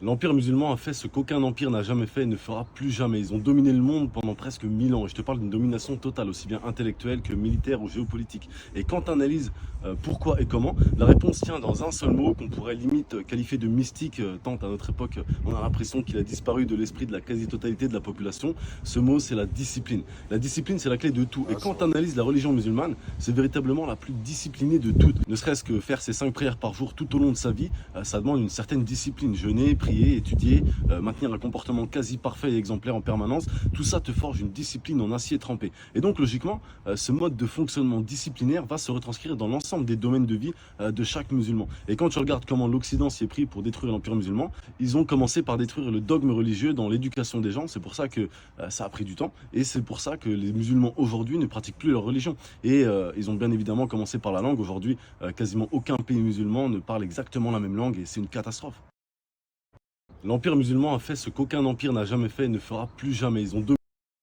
L'Empire musulman a fait ce qu'aucun empire n'a jamais fait et ne fera plus jamais. Ils ont dominé le monde pendant presque 1000 ans. Et je te parle d'une domination totale, aussi bien intellectuelle que militaire ou géopolitique. Et quand tu analyses pourquoi et comment, la réponse tient dans un seul mot qu'on pourrait limite qualifier de mystique, tant à notre époque, on a l'impression qu'il a disparu de l'esprit de la quasi-totalité de la population. Ce mot, c'est la discipline. La discipline, c'est la clé de tout. Et quand tu analyses la religion musulmane, c'est véritablement la plus disciplinée de toutes. Ne serait-ce que faire ses 5 prières par jour tout au long de sa vie, ça demande une certaine discipline. Jeûner, prier, étudier, maintenir un comportement quasi parfait et exemplaire en permanence, tout ça te forge une discipline en acier trempé. Et donc logiquement, ce mode de fonctionnement disciplinaire va se retranscrire dans l'ensemble des domaines de vie de chaque musulman. Et quand tu regardes comment l'Occident s'y est pris pour détruire l'Empire musulman, ils ont commencé par détruire le dogme religieux dans l'éducation des gens. C'est pour ça que ça a pris du temps et c'est pour ça que les musulmans aujourd'hui ne pratiquent plus leur religion. Et ils ont bien évidemment commencé par la langue. Aujourd'hui, quasiment aucun pays musulman ne parle exactement la même langue et c'est une catastrophe. L'Empire musulman a fait ce qu'aucun empire n'a jamais fait et ne fera plus jamais. Ils ont